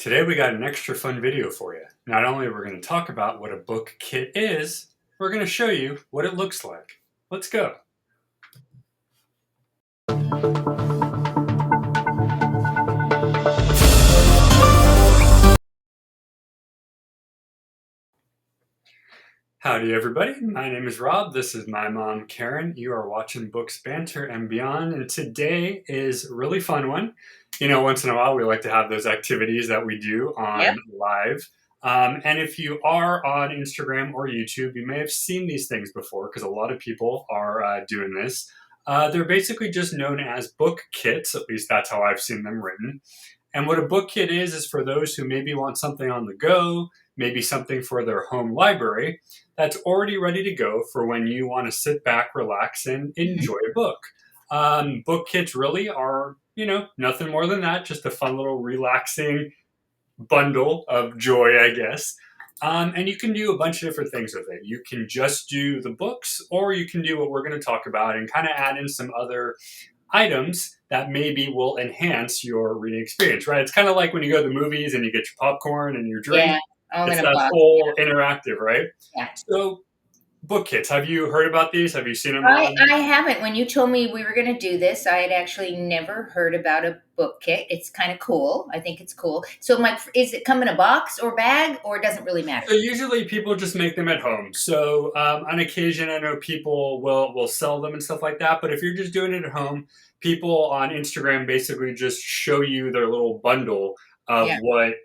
Today we got an extra fun video for you. Not only are we going to talk about what a book kit is, we're going to show you what it looks like. Let's go. Howdy everybody, my name is Rob, this is my mom Karen, you are watching Books, Banter and Beyond, and today is a really fun one. You know, once in a while we like to have those activities that we do on live. And if you are on Instagram or YouTube, you may have seen these things before because a lot of people are doing this. They're basically just known as book kits, at least that's how I've seen them written. And what a book kit is for those who maybe want something on the go, maybe something for their home library that's already ready to go for when you want to sit back, relax, and enjoy a book. Book kits really are, nothing more than that, just a fun little relaxing bundle of joy, I guess. And you can do a bunch of different things with it. You can just do the books, or you can do what we're going to talk about and kind of add in some other items that maybe will enhance your reading experience, right? It's kind of like when you go to the movies and you get your popcorn and your drink. Yeah, it's that whole interactive, right? Yeah. So book kits, have you heard about these? Have you seen them? I haven't. When you told me we were going to do this, I had actually never heard about a book kit. It's kind of cool. I think it's cool. So, is it come in a box or bag, or it doesn't really matter? So usually people just make them at home. So on occasion, I know people will sell them and stuff like that. But if you're just doing it at home, people on Instagram basically just show you their little bundle of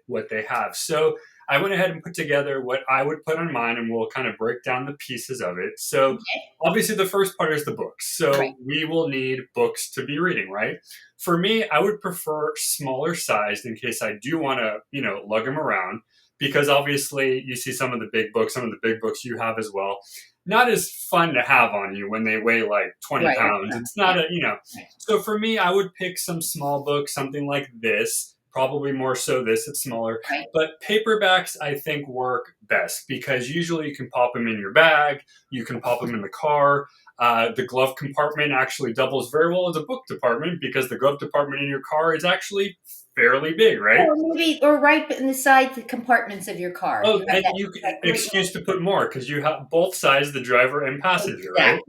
what they have. So I went ahead and put together what I would put on mine, and we'll kind of break down the pieces of it. So obviously the first part is the books. So we will need books to be reading, right? For me, I would prefer smaller sized in case I do want to, lug them around, because obviously you see some of the big books you have as well. Not as fun to have on you when they weigh like 20 pounds. It's not So for me, I would pick some small books, something like this. Probably more so this, it's smaller. But paperbacks, I think, work best because usually you can pop them in your bag, you can pop them in the car. The glove compartment actually doubles very well as a book department because the glove department in your car is actually fairly big, right? Or right in the side compartments of your car. Oh, and you can excuse to put more because you have both sides, the driver and passenger, right?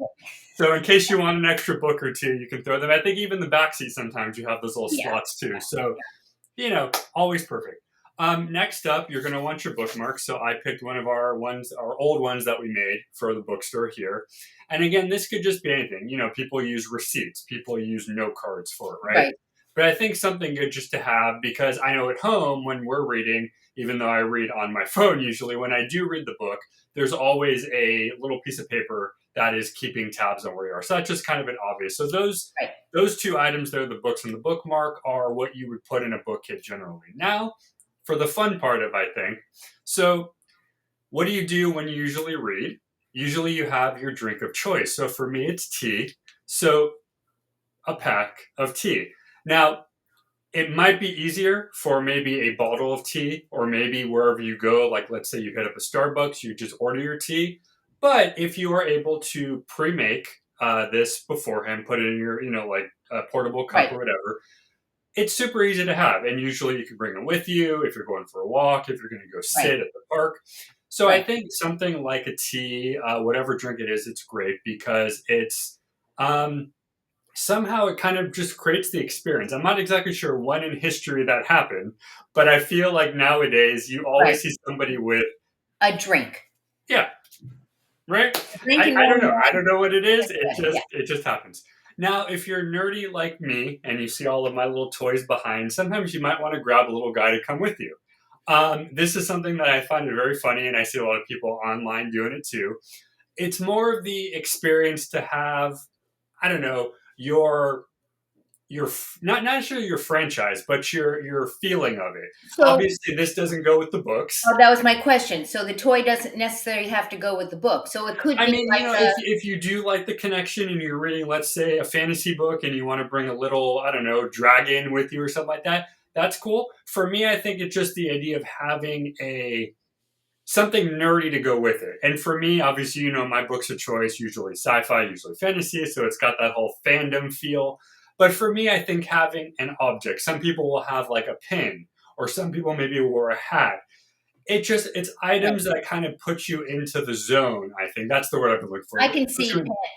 So in case you want an extra book or two, you can throw them. I think even the back seat sometimes you have those little slots too. So always perfect. Next up, you're going to want your bookmarks. So I picked one of our old ones that we made for the bookstore here. And again, this could just be anything. People use receipts. People use note cards for it, right? But I think something good just to have, because I know at home when we're reading, even though I read on my phone usually, when I do read the book, there's always a little piece of paper that is keeping tabs on where you are. So that's just kind of an obvious. So those two items there, the books and the bookmark, are what you would put in a book kit generally. Now, for the fun part of, I think, so what do you do when you usually read? Usually you have your drink of choice. So for me, it's tea. So a pack of tea. Now, it might be easier for maybe a bottle of tea, or maybe wherever you go, like let's say you hit up a Starbucks, you just order your tea. But if you are able to pre-make this beforehand, put it in your, like a portable cup or whatever, it's super easy to have. And usually you can bring it with you if you're going for a walk, if you're going to go sit at the park. So I think something like a tea, whatever drink it is, it's great because it's somehow it kind of just creates the experience. I'm not exactly sure when in history that happened, but I feel like nowadays you always see somebody with a drink. Yeah. Right? I don't know. I don't know what it is. It just happens. Now, if you're nerdy like me and you see all of my little toys behind, sometimes you might want to grab a little guy to come with you. This is something that I find very funny, and I see a lot of people online doing it too. It's more of the experience to have, I don't know, your not necessarily your franchise, but your feeling of it. So, obviously, this doesn't go with the books. Oh, that was my question. So the toy doesn't necessarily have to go with the book. So it could be. I mean, if you do like the connection and you're reading, let's say, a fantasy book, and you want to bring a little, I don't know, dragon with you or something like that, that's cool. For me, I think it's just the idea of having something nerdy to go with it. And for me, obviously, my books of choice, usually sci-fi, usually fantasy, so it's got that whole fandom feel. But for me, I think having an object, some people will have like a pin or some people maybe wore a hat. It's items that kind of put you into the zone. I think that's the word I've been looking for. I can see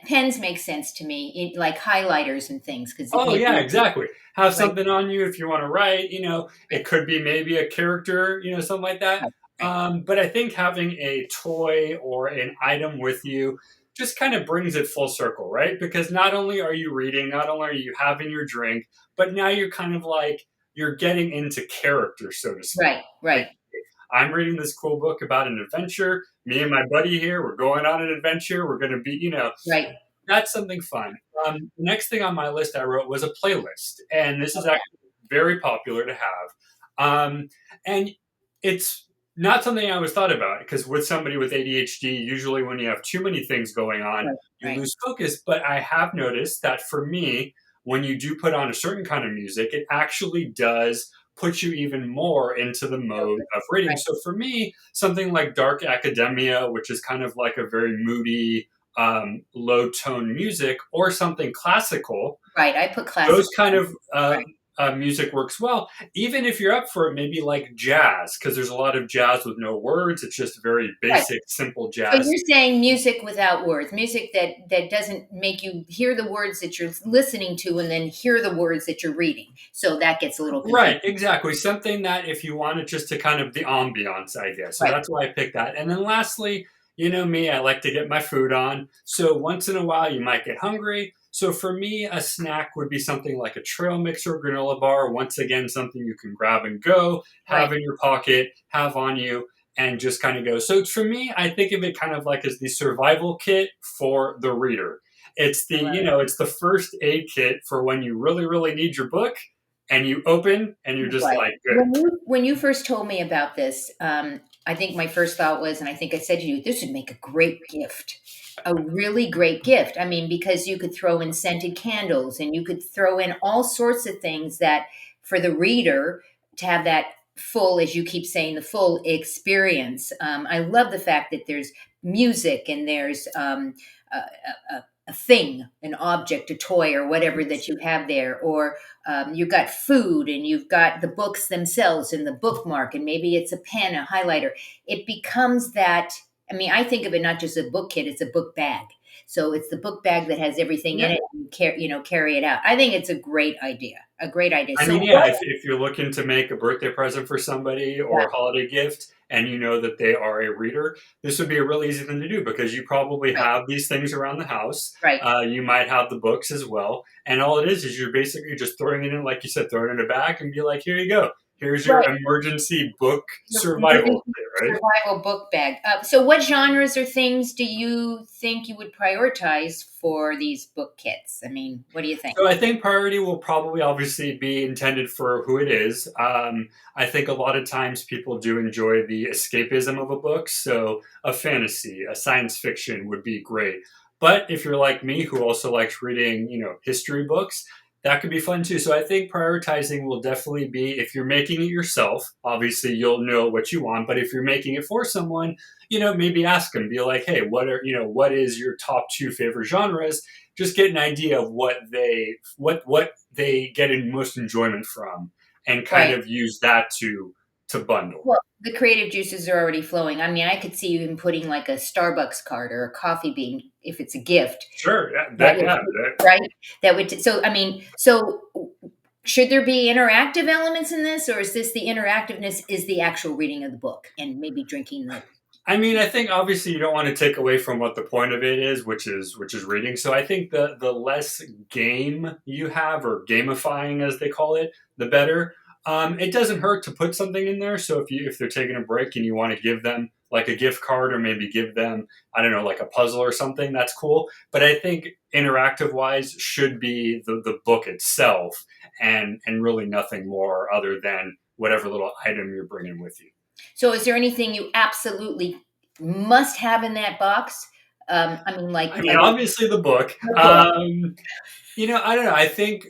pens make sense to me, like highlighters and things, because Oh yeah, exactly. Have right, something on you if you want to write. right, It could be maybe a character, something like that. right, right, But I think having a toy or an item with you just kind of brings it full circle, right? Because not only are you reading, not only are you having your drink, but now you're kind of like you're getting into character, so to speak. right, Like right, I'm reading this cool book about an adventure. Me and my buddy here, we're going on an adventure. We're going to be, right. that's something fun. The next thing on my list I wrote was a playlist, and this is Okay, actually very popular to have. And it's not something I always thought about because with somebody with ADHD, usually when you have too many things going on, right, you right. lose focus. But I have noticed that for me, when you do put on a certain kind of music, it actually does put you even more into the mode of reading. Right, So for me, something like dark academia, which is kind of like a very moody, low tone music, or something classical, right. I put those classical. kind of Right. music works well. Even if you're up for it, maybe like jazz, because there's a lot of jazz with no words. It's just very Right. basic, simple So jazz. you're saying music without words, music that doesn't make you hear the words that you're listening to and then hear the words that you're reading. So that gets a little confusing. Right, exactly. Something that if you wanted just to kind of the ambiance, I guess. So Right. that's why I picked that. And then lastly, you know me, I like to get my food on. So once in a while, you might get hungry. So for me, a snack would be something like a trail mix or granola bar. Once again, something you can grab and go, have Right. in your pocket, have on you, and just kind of go. So for me, I think of it kind of like as the survival kit for the reader. It's I the, love it. it's the first aid kit for when you really, really need your book and you open and you're just Right. like, good. When you first told me about this, I think my first thought was, and I think I said to you, this would make a great gift, a really great gift. I mean, because you could throw in scented candles and you could throw in all sorts of things that for the reader to have that full, as you keep saying, the full experience. I love the fact that there's music and there's a thing, an object, a toy, or whatever that you have there, or you've got food and you've got the books themselves and the bookmark, and maybe it's a pen, a highlighter. It becomes that. I mean, I think of it not just a book kit; it's a book bag. So it's the book bag that has everything in Yeah. it. And carry it out. I think it's a great idea. A great idea. I So mean, yeah, if you're looking to make a birthday present for somebody or a holiday gift and you know that they are a reader, this would be a really easy thing to do because you probably right, have these things around the house. right, You might have the books as well. And all it is you're basically just throwing it in, like you said, throwing it in a bag and be like, here you go. Here's your right. emergency book The survival emergency kit, right? survival book bag. So, what genres or things do you think you would prioritize for these book kits? I mean, what do you think? So I think priority will probably obviously be intended for who it is. I think a lot of times people do enjoy the escapism of a book. So a fantasy, a science fiction would be great. But if you're like me, who also likes reading, history books, that could be fun too. So I think prioritizing will definitely be if you're making it yourself, obviously you'll know what you want. But if you're making it for someone, maybe ask them, be like, hey, what is your top two favorite genres? Just get an idea of what they get in most enjoyment from and kind Right. of use that to bundle. Well, the creative juices are already flowing. I mean, I could see you even putting like a Starbucks card or a coffee bean if it's a gift. Sure, yeah, That that would yeah, that, right. That would. So, I mean, should there be interactive elements in this, or is this the interactiveness is the actual reading of the book and maybe drinking the I mean, I think obviously you don't want to take away from what the point of it is, which is reading. So I think the less game you have or gamifying as they call it, the better. It doesn't hurt to put something in there. So if they're taking a break and you want to give them like a gift card or maybe give them I don't know like a puzzle or something, that's cool. But I think interactive wise should be the book itself and really nothing more other than whatever little item you're bringing with you. So, is there anything you absolutely must have in that box? I mean, like I mean, obviously the book. the book, I don't know. I think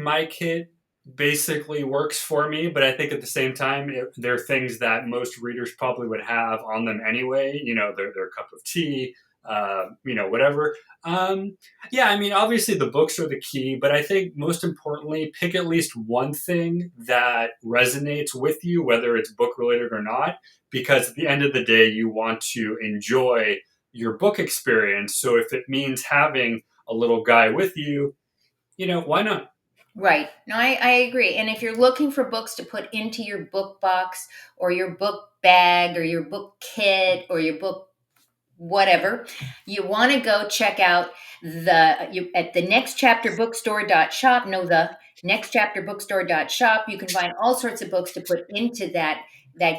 my kit basically works for me, but I think at the same time, there are things that most readers probably would have on them anyway. Their cup of tea, whatever. Yeah, I mean, obviously the books are the key, but I think most importantly, pick at least one thing that resonates with you, whether it's book related or not, because at the end of the day, you want to enjoy your book experience. So if it means having a little guy with you, why not? Right. No, I agree. And if you're looking for books to put into your book box or your book bag or your book kit or your book whatever, you want to go check out at the nextchapterbookstore.shop. No, the nextchapterbookstore.shop. You can find all sorts of books to put into that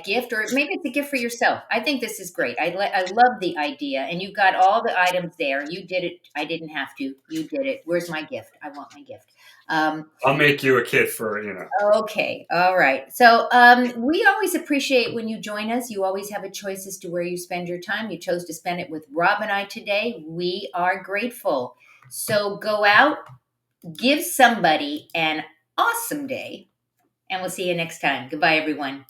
gift, or maybe it's a gift for yourself. I think this is great. I love the idea, and you got all the items there. You did it. I didn't have to. You did it. Where's my gift? I want my gift. I'll make you a kit for. Okay. All right. So we always appreciate when you join us. You always have a choice as to where you spend your time. You chose to spend it with Rob and I today. We are grateful. So go out, give somebody an awesome day, and we'll see you next time. Goodbye, everyone.